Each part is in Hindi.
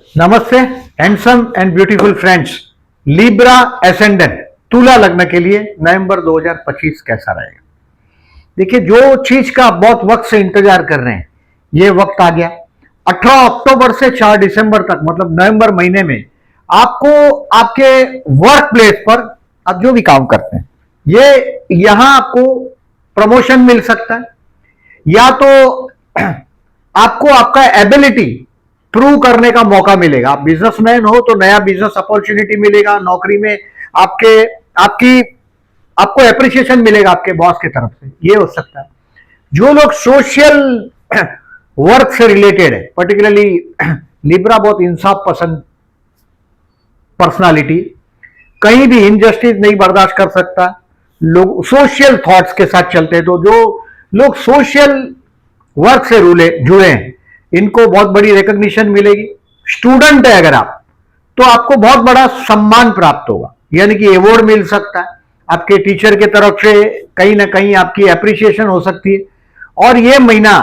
नमस्ते handsome and beautiful friends. Libra ascendant तुला लग्न के लिए नवंबर 2025 कैसा रहेगा? देखिए, जो चीज का आप बहुत वक्त से इंतजार कर रहे हैं, ये वक्त आ गया। 18 अक्टूबर से 4 दिसंबर तक, मतलब नवंबर महीने में आपको आपके वर्क प्लेस पर आप जो भी काम करते हैं, ये यहां आपको प्रमोशन मिल सकता है, या तो आपको आपका एबिलिटी प्रूव करने का मौका मिलेगा। आप बिजनेसमैन हो तो नया बिजनेस अपॉर्चुनिटी मिलेगा, नौकरी में आपके आपकी आपको एप्रिसिएशन मिलेगा आपके बॉस की तरफ से, ये हो सकता है। जो लोग सोशल वर्क से रिलेटेड है, पर्टिकुलरली लिब्रा बहुत इंसाफ पसंद पर्सनालिटी, कहीं भी इनजस्टिस नहीं बर्दाश्त कर सकता, लोग सोशल थॉट्स के साथ चलते हैं। तो जो लोग सोशल वर्क से जुड़े हैं, इनको बहुत बड़ी रिकॉग्निशन मिलेगी। स्टूडेंट है अगर आप, तो आपको बहुत बड़ा सम्मान प्राप्त होगा, यानी कि अवार्ड मिल सकता है आपके टीचर के तरफ से, कहीं ना कहीं आपकी एप्रिसिएशन हो सकती है। और ये महीना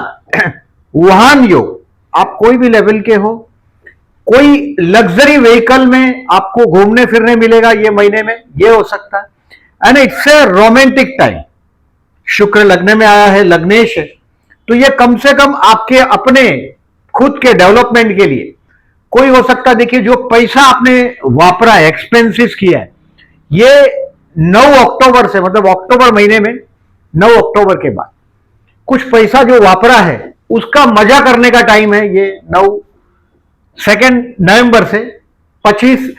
वाहन योग, आप कोई भी लेवल के हो, कोई लग्जरी व्हीकल में आपको घूमने फिरने मिलेगा ये महीने में, ये हो सकता है। And it's a romantic time. शुक्र लग्न में आया है, लग्नेश है, तो ये कम से कम आपके अपने खुद के डेवलपमेंट के लिए कोई हो सकता है। देखिए, जो पैसा आपने वापरा है, एक्सपेंसेस किया है, ये 9 अक्टूबर से, मतलब अक्टूबर महीने में 9 अक्टूबर के बाद कुछ पैसा जो वापरा है उसका मजा करने का टाइम है। ये 2 नवंबर से 25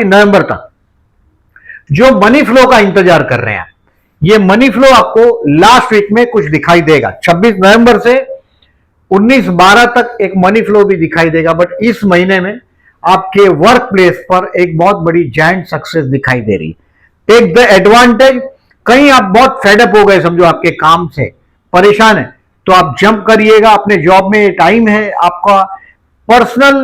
नवंबर तक जो मनी फ्लो का इंतजार कर रहे हैं, ये मनी फ्लो आपको लास्ट वीक में कुछ दिखाई देगा। 26 नवंबर से 19/12 तक एक मनी फ्लो भी दिखाई देगा। बट इस महीने में आपके वर्क प्लेस पर एक बहुत बड़ी जायंट सक्सेस दिखाई दे रही। Take the advantage. कहीं आप बहुत फेडअप हो गए, समझो आपके काम से परेशान है, तो आप जंप करिएगा अपने जॉब में। टाइम है आपका पर्सनल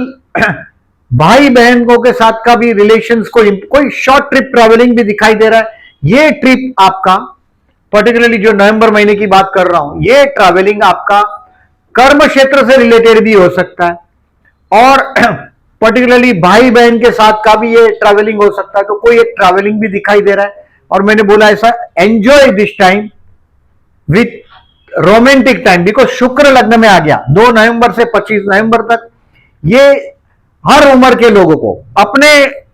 भाई बहनों के साथ का भी रिलेशंस को, कोई शॉर्ट ट्रिप ट्रैवलिंग भी दिखाई दे रहा है। ये ट्रिप आपका, पर्टिकुलरली जो नवंबर महीने की बात कर रहा हूं, ये ट्रैवलिंग आपका कर्म क्षेत्र से रिलेटेड भी हो सकता है, और पर्टिकुलरली भाई बहन के साथ का भी ये ट्रैवलिंग हो सकता है। तो कोई एक ट्रैवलिंग भी दिखाई दे रहा है। और मैंने बोला ऐसा enjoy this time with romantic time, because शुक्र लग्न में आ गया 2 नवंबर से 25 नवंबर तक। ये हर उम्र के लोगों को अपने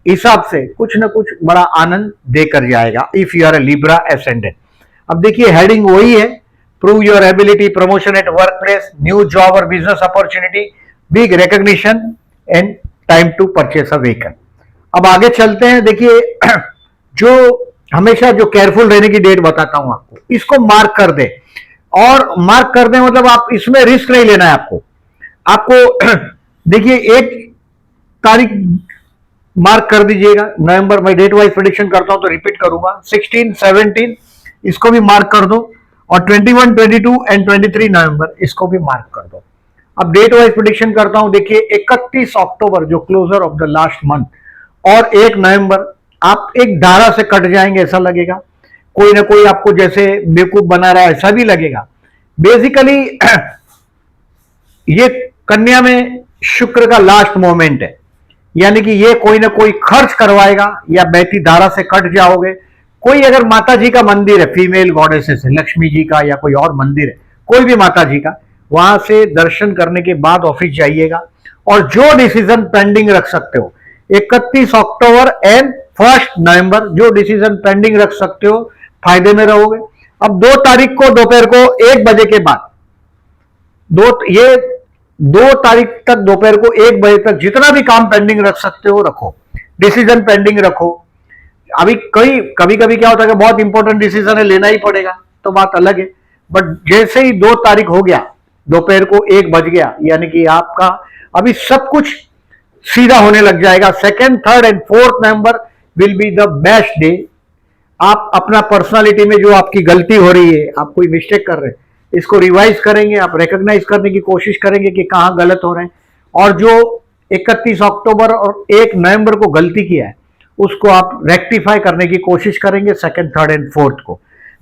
हिसाब से कुछ ना कुछ बड़ा आनंद देकर जाएगा, if you are a Libra ascendant. अब देखिए, हेडिंग वही है, prove your ability, promotion at work place, new job और business opportunity, big recognition and time to purchase a vehicle. अब आगे चलते हैं। देखिए, जो हमेशा जो केयरफुल रहने की डेट बताता हूं आपको, इसको मार्क कर दे। और मार्क कर दे मतलब आप इसमें रिस्क नहीं लेना है आपको देखिए, 1 तारीख मार्क कर दीजिएगा नवंबर। मैं डेट वाइज प्रेडिक्शन करता हूं तो रिपीट करूंगा। 16, 17 इसको भी मार्क कर दो, और 21, 22 एंड 23 नवंबर इसको भी मार्क कर दो। अब डेट वाइज प्रेडिक्शन करता हूं। देखिए, 31 अक्टूबर जो closure of the last month, और 1 नवंबर आप एक धारा से कट जाएंगे ऐसा लगेगा। कोई ना कोई आपको जैसे बेवकूफ बना रहा है ऐसा भी लगेगा। बेसिकली ये कन्या में शुक्र का लास्ट मोमेंट है, यानी कि ये कोई ना कोई खर्च करवाएगा, या बैठी धारा से कट जाओगे। कोई अगर माता जी का मंदिर है, फीमेल गॉडेसेस है, लक्ष्मी जी का या कोई और मंदिर है, कोई भी माता जी का, वहां से दर्शन करने के बाद ऑफिस जाइएगा। और जो डिसीजन पेंडिंग रख सकते हो 31 अक्टूबर एंड 1 नवंबर, जो डिसीजन पेंडिंग रख सकते हो, फायदे में रहोगे। अब 2 तारीख को दोपहर को 1 बजे के बाद, 2 तारीख तक दोपहर को 1 बजे तक जितना भी काम पेंडिंग रख सकते हो रखो, डिसीजन पेंडिंग रखो। अभी कभी कभी क्या होता है कि बहुत इंपॉर्टेंट डिसीजन है, लेना ही पड़ेगा, तो बात अलग है। बट जैसे ही 2 तारीख हो गया, दोपहर को 1 बज गया, यानी कि आपका अभी सब कुछ सीधा होने लग जाएगा। 2nd, 3rd and 4th November will be the best day. आप अपना पर्सनालिटी में जो आपकी गलती हो रही है, आप कोई मिस्टेक कर रहे हैं, इसको रिवाइज करेंगे, आप रिकॉग्नाइज करने की कोशिश करेंगे कि कहां गलत हो रहे हैं, और जो 31 अक्टूबर और 1 नवंबर को गलती किया है उसको आप रेक्टिफाई करने की कोशिश करेंगे 2nd, 3rd एंड 4th को।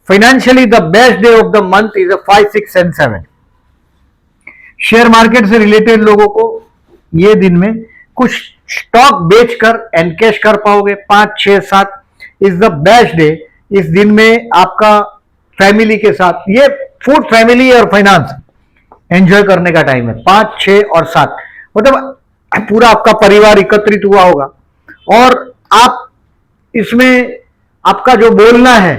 Financially the best day of the month is 5, 6 and 7। Share market से रिलेटेड लोगों को ये दिन में कुछ स्टॉक बेचकर एनकैश कर पाओगे। 5, 6, 7 इज द बेस्ट डे। इस दिन में आपका फैमिली के साथ, ये फूड, फैमिली और फाइनेंस एंजॉय करने का टाइम है। 5, 6 और 7 मतलब पूरा आपका परिवार एकत्रित हुआ होगा और आप इसमें आपका जो बोलना है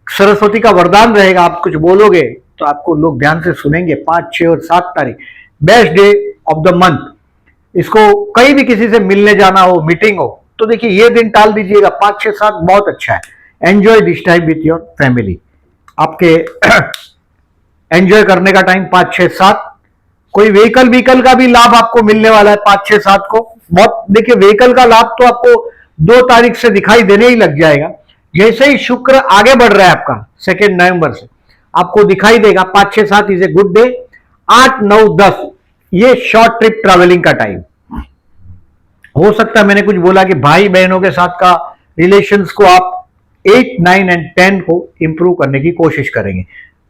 सरस्वती का वरदान रहेगा। आप कुछ बोलोगे तो आपको लोग ध्यान से सुनेंगे। 5, 6 और 7 तारीख best day of the month. इसको कहीं भी किसी से मिलने जाना हो, मीटिंग हो, तो देखिए ये दिन टाल दीजिएगा। 5, 6, 7 बहुत अच्छा है। Enjoy this time with your family. आपके एंजॉय करने का टाइम 5, 6, 7। कोई व्हीकल का भी लाभ आपको मिलने वाला है 5, 6, 7 को। बहुत देखिए व्हीकल का लाभ तो आपको 2 तारीख से दिखाई देने ही लग जाएगा। जैसे ही शुक्र आगे बढ़ रहा है आपका 2 नवंबर से, आपको दिखाई देगा 5, 6, 7 इज ए गुड डे। 8, 9, 10 ये शॉर्ट ट्रिप ट्रैवलिंग का टाइम हो सकता है। मैंने कुछ बोला कि भाई बहनों के साथ का रिलेशंस को आप 8, 9 एंड 10 को इंप्रूव करने की कोशिश करेंगे।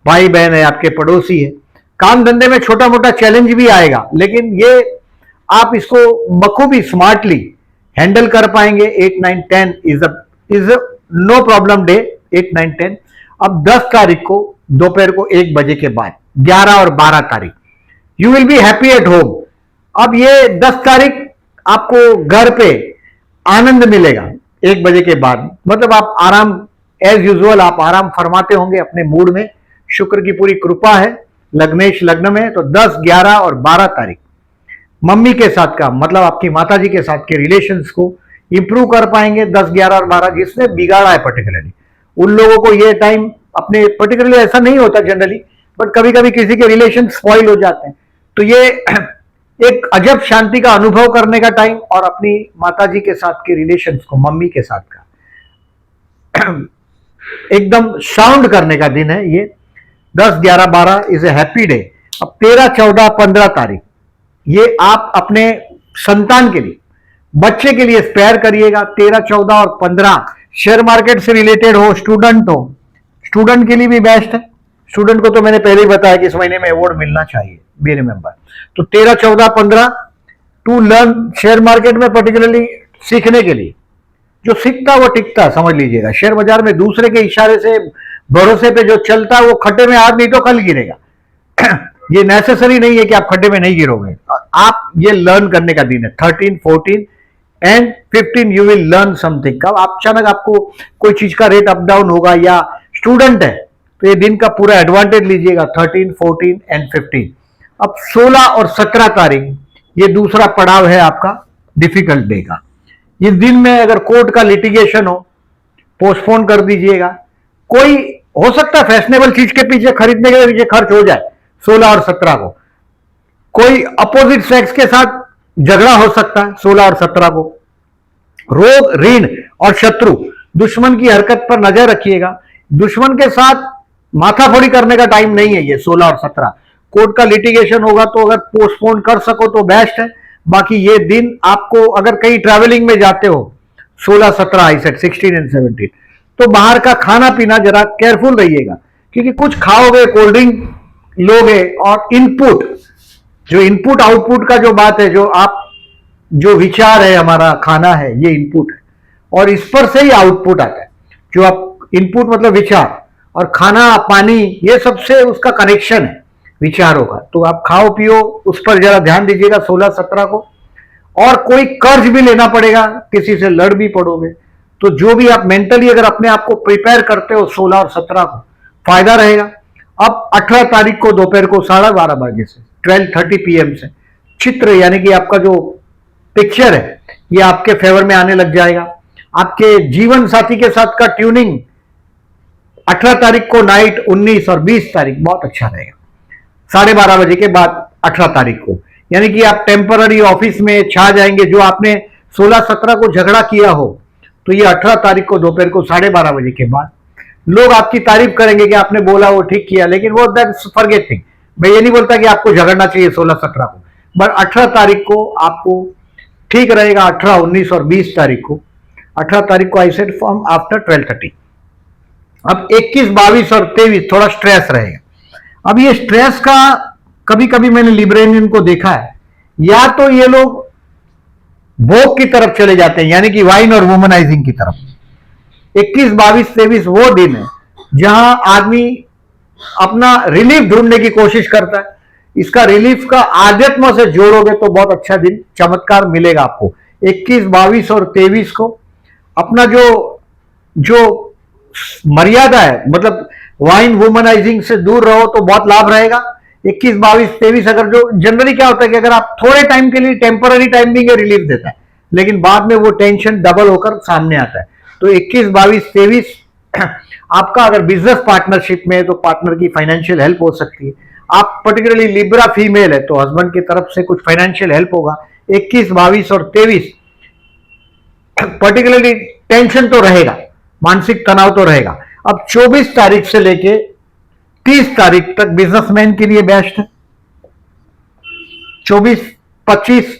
भाई बहन है, आपके पड़ोसी है, काम धंधे में छोटा मोटा चैलेंज भी आएगा, लेकिन ये आप इसको बखूबी स्मार्टली हैंडल कर पाएंगे। 8, 9, 10 इज नो प्रॉब्लम डे। 8, 9, 10। अब 10 तारीख को दोपहर को 1 बजे के बाद, 11 और 12 तारीख you will be happy at home. अब ये 10 तारीख आपको घर पे आनंद मिलेगा 1 बजे के बाद, मतलब आप आराम, एज यूजुअल आप आराम फरमाते होंगे अपने मूड में। शुक्र की पूरी कृपा है, लग्नेश लग्न में। तो 10, 11 और 12 तारीख मम्मी के साथ का, मतलब आपकी माता जी के साथ के रिलेशंस को इंप्रूव कर पाएंगे। 10, 11 और 12 जिसने बिगाड़ा है पर्टिकुलरली, उन लोगों को ये टाइम अपने, पर्टिकुलरली ऐसा नहीं होता जनरली, बट कभी कभी किसी के रिलेशन स्पॉइल हो जाते हैं, तो ये एक अजब शांति का अनुभव करने का टाइम और अपनी माता जी के साथ के रिलेशंस को, मम्मी के साथ का एकदम साउंड करने का दिन है ये। 10, 11, 12 इज ए हैप्पी डे। अब 13, 14, 15 तारीख ये आप अपने संतान के लिए, बच्चे के लिए स्पेयर करिएगा। 13, 14 और 15 शेयर मार्केट से रिलेटेड हो, स्टूडेंट हो, स्टूडेंट के लिए भी बेस्ट है। स्टूडेंट को तो मैंने पहले ही बताया कि इस महीने में अवार्ड मिलना चाहिए, बी रिमेंबर। तो 13, 14, 15 टू लर्न शेयर मार्केट में, पर्टिकुलरली सीखने के लिए। जो सीखता वो टिकता, समझ लीजिएगा। शेयर बाजार में दूसरे के इशारे से, भरोसे पे जो चलता है वो खड्डे में आज नहीं तो कल गिरेगा। ये नेसेसरी नहीं है कि आप खड्डे में नहीं गिरोगे। आप ये लर्न करने का दिन है। 13, 14 and 15 you will learn something. कब आप अचानक आपको कोई चीज का रेट अप डाउन होगा, या स्टूडेंट है तो ये दिन का पूरा एडवांटेज लीजिएगा। 13, 14 एंड 15। अब 16 और 17 तारीख ये दूसरा पड़ाव है आपका डिफिकल्ट डे का। इस दिन में अगर कोर्ट का लिटिगेशन हो, पोस्टपोन कर दीजिएगा। कोई हो सकता है फैशनेबल चीज के पीछे, खरीदने के पीछे खर्च हो जाए 16 और 17 को। कोई अपोजिट सेक्स के साथ झगड़ा हो सकता है 16 और 17 को। रोग, ऋण और शत्रु, दुश्मन की हरकत पर नजर रखिएगा। दुश्मन के साथ माथाफोड़ी करने का टाइम नहीं है ये 16 और 17। कोर्ट का लिटिगेशन होगा तो अगर पोस्टपोन कर सको तो बेस्ट है। बाकी ये दिन आपको, अगर कहीं ट्रैवलिंग में जाते हो 16, 17 आई सेड 16 एंड 17, तो बाहर का खाना पीना जरा केयरफुल रहिएगा, क्योंकि कुछ खाओगे, कोल्ड ड्रिंक लोगे, और इनपुट, जो इनपुट आउटपुट का जो बात है, जो विचार है हमारा, खाना है, ये इनपुट है, और इस पर से ही आउटपुट आता है। जो आप इनपुट मतलब विचार, और खाना, पानी, ये सबसे उसका कनेक्शन है विचारों का। तो आप खाओ पियो, उस पर जरा ध्यान दीजिएगा 16, 17 को। और कोई कर्ज भी लेना पड़ेगा, किसी से लड़ भी पड़ोगे, तो जो भी आप मेंटली अगर अपने आप को प्रिपेयर करते हो 16 और 17 को, फायदा रहेगा। अब 18 तारीख को दोपहर को 12:30 बजे से 12:30 PM से चित्र, यानी कि आपका जो पिक्चर है, ये आपके फेवर में आने लग जाएगा। आपके जीवन साथी के साथ का ट्यूनिंग 18 तारीख को नाइट, 19 और 20 तारीख बहुत अच्छा रहेगा। 12:30 बजे के बाद 18 तारीख को, यानी कि आप टेम्पररी ऑफिस में छा जाएंगे। जो आपने 16, 17 को झगड़ा किया हो, तो ये 18 तारीख को दोपहर को 12:30 बजे के बाद लोग आपकी तारीफ करेंगे कि आपने बोला वो ठीक किया। लेकिन वो दैट्स फॉरगेटिंग। मैं ये नहीं बोलता कि आपको झगड़ना चाहिए 16, 17 को, बट 18 तारीख को आपको ठीक रहेगा। 18, 19 और 20 तारीख को, 18 तारीख को आई सेड फ्रॉम आफ्टर 12:30। अब 21, 22 और 23 थोड़ा स्ट्रेस रहेगा। अब ये स्ट्रेस का कभी कभी मैंने लिब्रेनियन को देखा है या तो ये लोग भोग की तरफ चले जाते हैं, यानी कि वाइन और वुमनाइजिंग की तरफ। 21, 22, 23 वो दिन है जहां आदमी अपना रिलीफ ढूंढने की कोशिश करता है। इसका रिलीफ का आध्यात्म से जोड़ोगे तो बहुत अच्छा दिन, चमत्कार मिलेगा आपको। 21, 22 और 23 को अपना जो जो मर्यादा है, मतलब वाइन वुमनाइजिंग से दूर रहो तो बहुत लाभ रहेगा। 21, 22, 23 अगर जो जनरली क्या होता है कि अगर आप थोड़े टाइम के लिए टेम्पररी टाइम भी रिलीफ देता है, लेकिन बाद में वो टेंशन डबल होकर सामने आता है। तो 21, 22, 23 आपका अगर बिजनेस पार्टनरशिप में है तो पार्टनर की फाइनेंशियल हेल्प हो सकती है। आप पर्टिकुलरली लिब्रा फीमेल है तो हस्बैंड की तरफ से कुछ फाइनेंशियल हेल्प होगा। 21, 22 और 23 पर्टिकुलरली टेंशन तो रहेगा, मानसिक तनाव तो रहेगा। अब 24 तारीख से लेके 30 तारीख तक बिजनेसमैन के लिए बेस्ट है। 24, 25,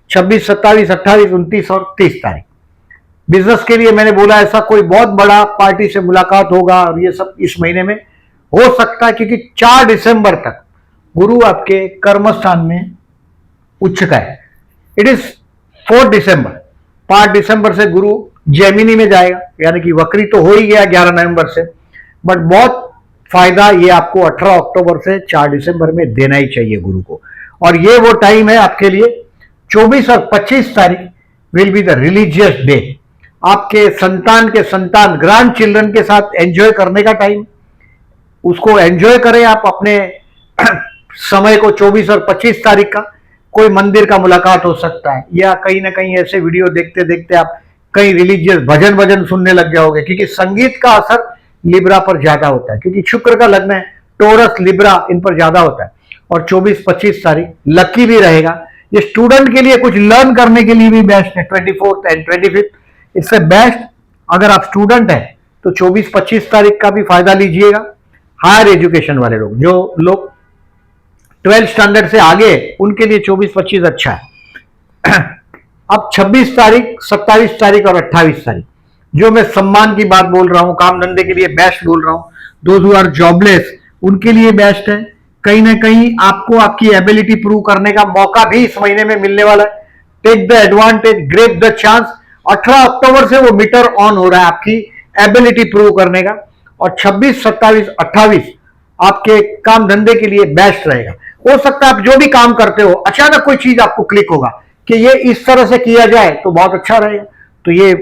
26, 27, 28, 29 और 30 तारीख बिजनेस के लिए मैंने बोला। ऐसा कोई बहुत बड़ा पार्टी से मुलाकात होगा और ये सब इस महीने में हो सकता है, क्योंकि 4 दिसंबर तक गुरु आपके कर्म स्थान में उच्च का है। इट इज 4 दिसंबर। 5 दिसंबर से गुरु जेमिनी में जाएगा, यानी कि वक्री तो हो ही गया 11 नवंबर से, बट बहुत फायदा ये आपको 18 अक्टूबर से 4 दिसंबर में देना ही चाहिए गुरु को। और ये वो टाइम है आपके लिए। 24 और 25 तारीख will be the religious day. आपके संतान के संतान, ग्रैंड चिल्ड्रन के साथ एंजॉय करने का टाइम, उसको एंजॉय करें आप अपने समय को। 24 और 25 तारीख का कोई मंदिर का मुलाकात हो सकता है, या कहीं ना कहीं ऐसे वीडियो देखते देखते आप कहीं रिलीजियस भजन सुनने लग जाओगे, क्योंकि संगीत का असर लिब्रा पर ज्यादा होता है, क्योंकि शुक्र का लग्न है, टोरस लिब्रा इन पर ज्यादा होता है। और 24-25 तारीख लकी भी रहेगा। ये स्टूडेंट के लिए कुछ लर्न करने के लिए भी बेस्ट है। 24th एंड 25th इससे बेस्ट। अगर आप स्टूडेंट हैं तो 24-25 तारीख का भी फायदा लीजिएगा। हायर एजुकेशन वाले लोग, जो लोग 12th स्टैंडर्ड से आगे, उनके लिए 24-25 अच्छा है। अब 26 तारीख, 27 तारीख और 28 तारीख जो मैं सम्मान की बात बोल रहा हूं, काम धंधे के लिए बेस्ट बोल रहा हूं। दोज हु आर जॉबलेस उनके लिए बेस्ट है। कहीं ना कहीं आपको आपकी एबिलिटी प्रूव करने का मौका भी इस महीने में मिलने वाला है। Take the advantage, grab the chance. 18 अक्टूबर से वो मीटर ऑन हो रहा है आपकी एबिलिटी प्रूव करने का। और 26, 27, 28 आपके काम धंधे के लिए बेस्ट रहेगा। हो सकता है आप जो भी काम करते हो, अचानक कोई चीज आपको क्लिक होगा कि ये इस तरह से किया जाए तो बहुत अच्छा रहेगा। तो ये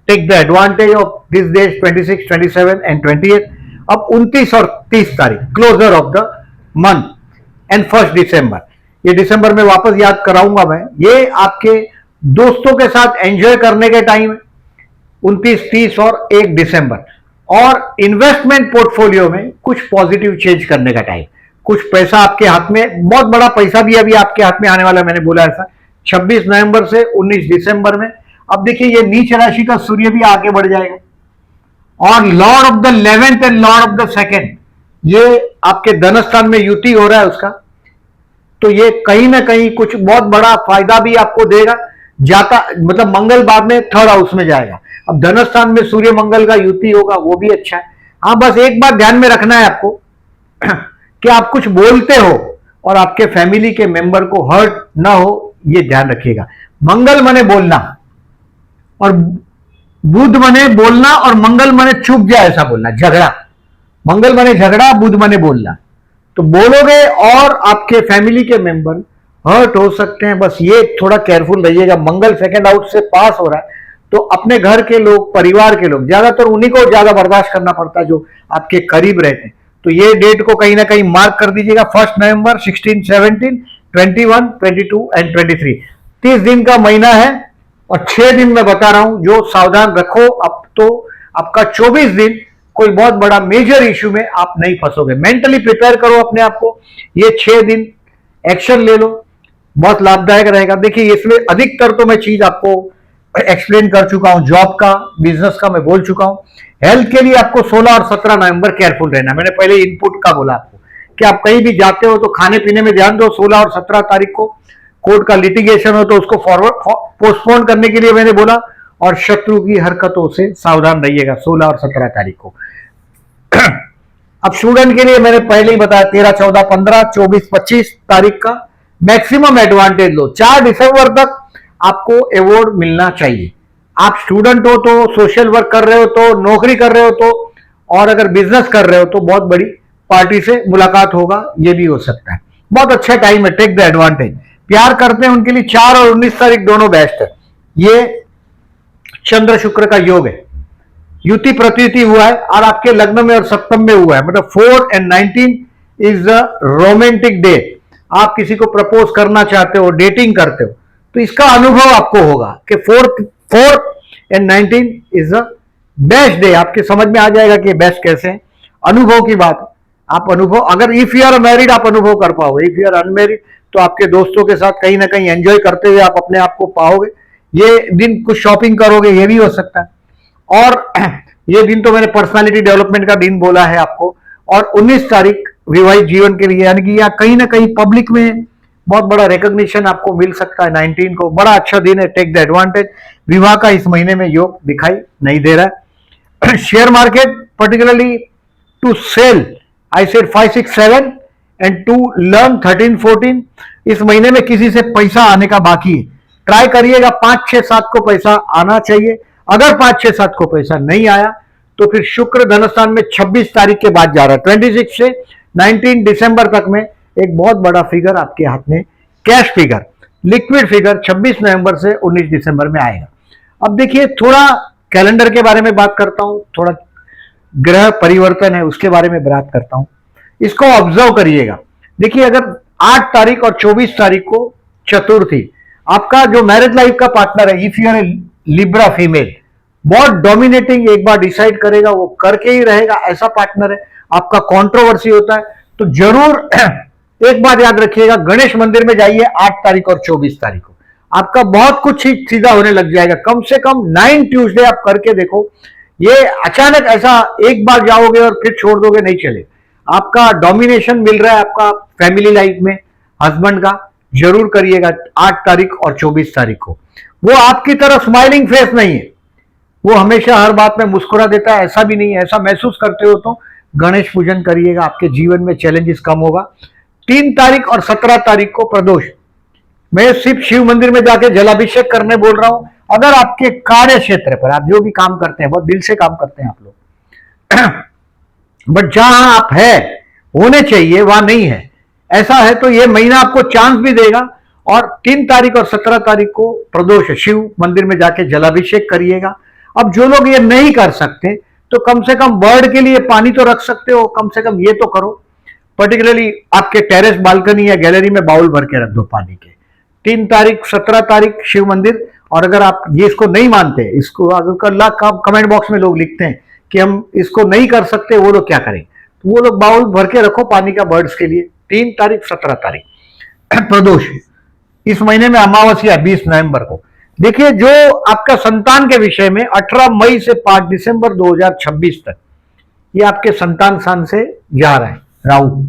take the advantage of this days 26, 27 and 28। अब 29 और 30 तारीख closure of the month and 1 दिसंबर। ये दिसंबर में वापस याद कराऊंगा मैं, ये आपके दोस्तों के साथ एंजॉय करने के टाइम है। 29, 30 और 1 दिसंबर। और इन्वेस्टमेंट पोर्टफोलियो में कुछ पॉजिटिव चेंज करने का टाइम। कुछ पैसा आपके हाथ में, बहुत बड़ा पैसा भी अभी आपके हाथ में आने वाला, मैंने बोला ऐसा 26 नवंबर से 19 दिसंबर में। अब देखिए ये नीच राशि का सूर्य भी आगे बढ़ जाएगा, और Lord of the 11th and Lord of the 2nd ये आपके धनस्थान में युति हो रहा है उसका। तो ये कहीं ना कहीं कुछ बहुत बड़ा फायदा भी आपको देगा। जाता मतलब मंगल बाद में 3rd हाउस में जाएगा। अब धनस्थान में सूर्य मंगल का युति होगा, वो भी अच्छा है। हाँ, बस एक बात ध्यान में रखना है आपको कि आप कुछ बोलते हो और आपके फैमिली के मेंबर को हर्ट ना हो, ये ध्यान रखिएगा। मंगल मने बोलना, और बुध मने बोलना, और मंगल मने चुप जाए ऐसा बोलना, झगड़ा। मंगल मने झगड़ा, बुध मने बोलना। तो बोलोगे और आपके फैमिली के मेंबर हर्ट हो सकते हैं, बस ये थोड़ा केयरफुल रहिएगा। मंगल 2nd हाउस से पास हो रहा है, तो अपने घर के लोग, परिवार के लोग, ज्यादातर उन्हीं को ज्यादा बर्दाश्त करना पड़ता है जो आपके करीब रहते हैं। तो ये डेट को कहीं ना कहीं मार्क कर दीजिएगा। 1 नवंबर, 16, 17, 21, 22 एंड 23 30 दिन का महीना है। और 6 दिन मैं बता रहा हूं जो सावधान रखो। अब तो आपका 24 दिन कोई बहुत बड़ा मेजर इश्यू में आप नहीं फंसोगे। मेंटली प्रिपेयर करो अपने आप को। ये 6 दिन एक्शन ले लो, बहुत लाभदायक रहेगा। देखिए इसमें अधिकतर तो मैं चीज आपको एक्सप्लेन कर चुका हूं। जॉब का, बिजनेस का मैं बोल चुका हूं। हेल्थ के लिए आपको 16 और 17 नवंबर केयरफुल रहना। मैंने पहले इनपुट का बोला आपको कि आप कहीं भी जाते हो तो खाने पीने में ध्यान दो। 16 और 17 तारीख को कोर्ट का लिटिगेशन हो तो उसको पोस्टपोन करने के लिए मैंने बोला। और शत्रु की हरकतों से सावधान रहिएगा 16 और 17 तारीख को। अब स्टूडेंट के लिए मैंने पहले ही बताया 13, 14, 15, 24, 25 तारीख का मैक्सिमम एडवांटेज लो। 4 दिसंबर तक आपको अवार्ड मिलना चाहिए। आप स्टूडेंट हो तो, सोशल वर्क कर रहे हो तो, नौकरी कर रहे हो तो, और अगर बिजनेस कर रहे हो तो बहुत बड़ी पार्टी से मुलाकात होगा, ये भी हो सकता है। बहुत अच्छा टाइम है, टेक द एडवांटेज। प्यार करते हैं उनके लिए 4 और 19 तारीख दोनों बेस्ट है। ये चंद्र शुक्र का योग है, युति प्रतीति हुआ है और आपके लग्न में और सप्तम में हुआ है, मतलब 4 and 19 is the romantic day. आप किसी को प्रपोज करना चाहते हो, डेटिंग करते हो, तो इसका अनुभव आपको होगा कि 4 and 19 is the best day. आपके समझ में आ जाएगा कि बेस्ट कैसे है। अनुभव की बात, आप अनुभव, अगर इफ यू आर मैरिड आप अनुभव कर पाओगे, इफ यू आर अनमेरिड तो आपके दोस्तों के साथ कहीं ना कहीं एंजॉय करते हुए आप अपने आप को पाओगे। ये दिन कुछ शॉपिंग करोगे, ये भी हो सकता है। और ये दिन तो मैंने पर्सनालिटी डेवलपमेंट का दिन बोला है आपको। और 19 तारीख विवाहित जीवन के लिए, यानी कि या कहीं ना कहीं पब्लिक में बहुत बड़ा रिकॉग्निशन आपको मिल सकता है। 19 को बड़ा अच्छा दिन है, टेक द एडवांटेज। विवाह का इस महीने में योग दिखाई नहीं दे रहा है। Share market particularly to sell I said 5, 6, 7 and to learn 13, 14। इस महीने में किसी से पैसा आने का बाकी है, ट्राई करिएगा 5, 6, 7 को पैसा आना चाहिए। अगर 5, 6, 7 को पैसा नहीं आया तो फिर शुक्र धनस्थान में 26 तारीख के बाद जा रहा है। 26 से 19 दिसंबर तक में एक बहुत बड़ा फिगर आपके हाथ में, कैश फिगर, लिक्विड फिगर 26 नवंबर से 19 दिसंबर में आएगा। अब देखिए, थोड़ा कैलेंडर के बारे में बात करता हूं, थोड़ा ग्रह परिवर्तन है उसके बारे में बात करता हूं। इसको ऑब्जर्व करिएगा। देखिए, अगर 8 तारीख और 24 तारीख को चतुर्थी, आपका जो मैरिज लाइफ का पार्टनर है, if you are a Libra female, बहुत डोमिनेटिंग, एक बार डिसाइड करेगा वो करके ही रहेगा, ऐसा पार्टनर है। आपका कंट्रोवर्सी होता है तो जरूर एक बात याद रखिएगा, गणेश मंदिर में जाइए 8 तारीख और 24 तारीख को, आपका बहुत कुछ ही सीधा होने लग जाएगा। कम से कम 9 ट्यूसडे आप करके देखो। ये अचानक ऐसा एक बार जाओगे और फिर छोड़ दोगे, नहीं चले। आपका डोमिनेशन मिल रहा है आपका फैमिली लाइफ में हस्बैंड का, जरूर करिएगा 8 तारीख और 24 तारीख को। वो आपकी तरह स्माइलिंग फेस नहीं है, वो हमेशा हर बात में मुस्कुरा देता है, ऐसा भी नहीं है। ऐसा महसूस करते हो तो गणेश पूजन करिएगा, आपके जीवन में चैलेंजेस कम होगा। 3 तारीख और 17 तारीख को प्रदोष, मैं सिर्फ शिव मंदिर में जाके जलाभिषेक करने बोल रहा हूं। अगर आपके कार्य क्षेत्र पर, आप जो भी काम करते हैं, बहुत दिल से काम करते हैं आप लोग, बट जहां आप है होने चाहिए वहां नहीं है, ऐसा है तो ये महीना आपको चांस भी देगा। और 3 तारीख और 17 तारीख को प्रदोष, शिव मंदिर में जाके जलाभिषेक करिएगा। अब जो लोग ये नहीं कर सकते तो कम से कम बर्ड के लिए पानी तो रख सकते हो, कम से कम ये तो करो। पर्टिकुलरली आपके टेरेस, बालकनी या गैलरी में बाउल भर के रख दो पानी के। 3 तारीख 17 तारीख शिव मंदिर। और अगर आप ये इसको नहीं मानते, इसको अगर कमेंट बॉक्स में लोग लिखते हैं कि हम इसको नहीं कर सकते, वो लोग क्या करें, तो वो लोग बाउल भर के रखो पानी का बर्ड्स के लिए। 3 तारीख 17 तारीख प्रदोष। इस महीने में अमावस्या 20 नवंबर को। देखिए, जो आपका संतान के विषय में 18 मई से 5 दिसंबर 2026 तक, ये आपके संतान स्थान से जा रहा है राहु।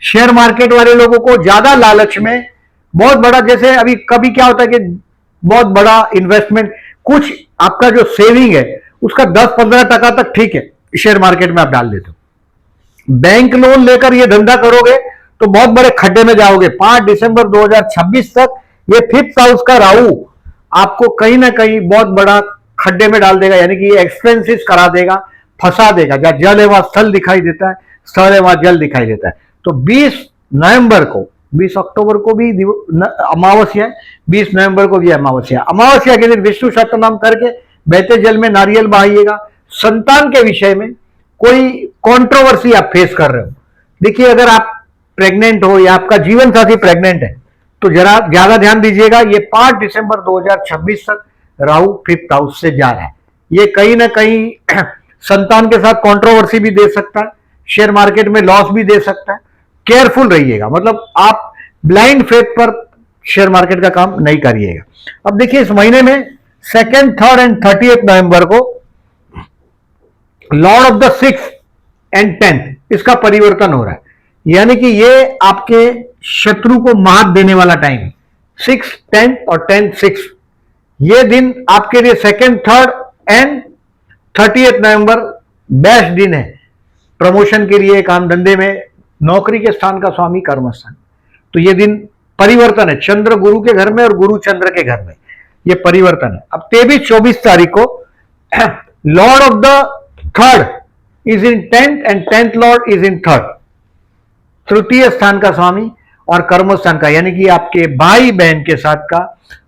शेयर मार्केट वाले लोगों को ज्यादा लालच में, बहुत बड़ा, जैसे अभी कभी क्या होता है कि बहुत बड़ा इन्वेस्टमेंट, कुछ आपका जो सेविंग है उसका 10-15% तक ठीक है, शेयर मार्केट में आप डाल देते हो। बैंक लोन लेकर ये धंधा करोगे तो बहुत बड़े खड्डे में जाओगे। 5 दिसंबर 2026 तक ये 5th हाउस का राहु आपको कहीं ना कहीं बहुत बड़ा खड्डे में डाल देगा, यानी कि ये एक्सपेंसिस करा देगा, फंसा देगा। जहां जल है वहां स्थल दिखाई देता है, स्थल है वहां जल दिखाई देता है। तो 20 नवंबर को, 20 अक्टूबर को भी अमावस्या है, 20 नवंबर को भी अमावस्या। अमावस्या के दिन विष्णु सहस्त्रनाम करके बहते जल में नारियल बहाइएगा। संतान के विषय में कोई कंट्रोवर्सी आप फेस कर रहे हो, देखिए, अगर आप प्रेग्नेंट हो या आपका जीवन साथी प्रेग्नेंट है तो जरा ज्यादा ध्यान दीजिएगा। ये 5 दिसंबर 2026 तक राहु 5th हाउस से जा रहा है। ये कहीं ना कहीं संतान के साथ कंट्रोवर्सी भी दे सकता है, शेयर मार्केट में लॉस भी दे सकता है। केयरफुल रहिएगा, मतलब आप ब्लाइंड फेथ पर शेयर मार्केट का काम नहीं करिएगा। अब देखिए, इस महीने में 2nd, 3rd एंड 30th नवंबर को Lord of the 6th and 10th इसका परिवर्तन हो रहा है, यानी कि ये आपके शत्रु को मात देने वाला टाइम है। 6th, 10th और 10th, 6th, ये दिन आपके लिए 2nd, 3rd and 30th November best दिन है प्रमोशन के लिए, काम धंधे में। नौकरी के स्थान का स्वामी कर्म स्थान, तो ये दिन परिवर्तन है चंद्र गुरु के घर में और गुरु चंद्र के घर में, ये परिवर्तन है। अब 23-24 तारीख को Lord of the third is in 10th and 10th Lord is in third, तृतीय स्थान का स्वामी और कर्म स्थान का, यानी कि आपके भाई बहन के साथ का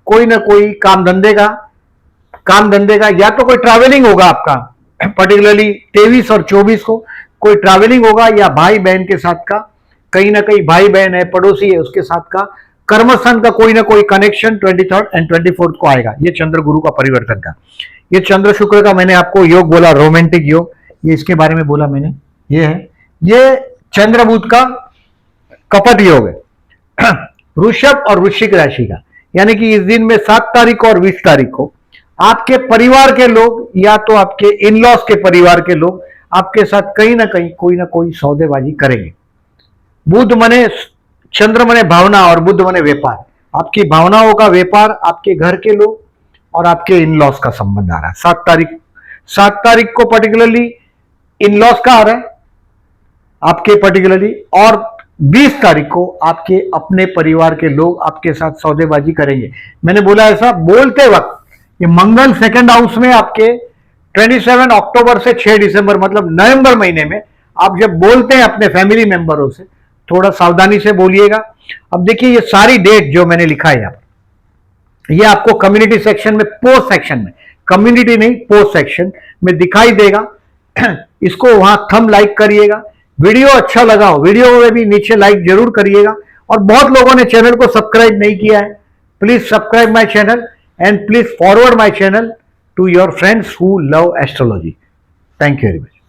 कोई ना कोई काम धंधे का या तो कोई ट्रैवलिंग होगा आपका, पर्टिकुलरली 23 और 24 को कोई ट्रैवलिंग होगा, या भाई बहन के साथ का कहीं ना कहीं भाई बहन है, पड़ोसी है, उसके साथ का कर्मस्थान का कोई ना कोई कनेक्शन 23rd एंड 24th को आएगा। ये चंद्र गुरु का परिवर्तन का, ये चंद्र शुक्र का मैंने आपको योग बोला, रोमांटिक योग, ये इसके बारे में बोला मैंने, ये है, ये चंद्र बुध का कपट योग है वृषभ और वृश्चिक राशि का, यानी कि इस दिन में 7 तारीख और 20 तारीख को आपके परिवार के लोग या तो आपके इन लॉज के परिवार के लोग आपके साथ कहीं ना कहीं कोई ना कोई सौदेबाजी करेंगे। बुध मने चंद्र मने भावना और बुध मने व्यापार, आपकी भावनाओं का व्यापार, आपके घर के लोग और आपके इन लॉज का संबंध आ रहा है। 7 तारीख को पर्टिकुलरली इन लॉज का आ रहा है आपके पर्टिकुलरली, और 20 तारीख को आपके अपने परिवार के लोग आपके साथ सौदेबाजी करेंगे। मैंने बोला ऐसा बोलते वक्त ये मंगल सेकंड हाउस में आपके 27 अक्टूबर से 6 दिसंबर मतलब नवंबर महीने में आप जब बोलते हैं अपने फैमिली मेंबरों से, थोड़ा सावधानी से बोलिएगा। अब देखिए ये सारी डेट जो मैंने लिखा है यहाँ पर, ये आपको कम्युनिटी सेक्शन में, पोस्ट सेक्शन में, कम्युनिटी नहीं पोस्ट सेक्शन में दिखाई देगा। इसको वहां थंब लाइक करिएगा, वीडियो अच्छा लगा हो वीडियो में भी नीचे लाइक जरूर करिएगा, और बहुत लोगों ने चैनल को सब्सक्राइब नहीं किया है, please subscribe my channel and please forward my channel to your friends who love astrology. Thank you very much.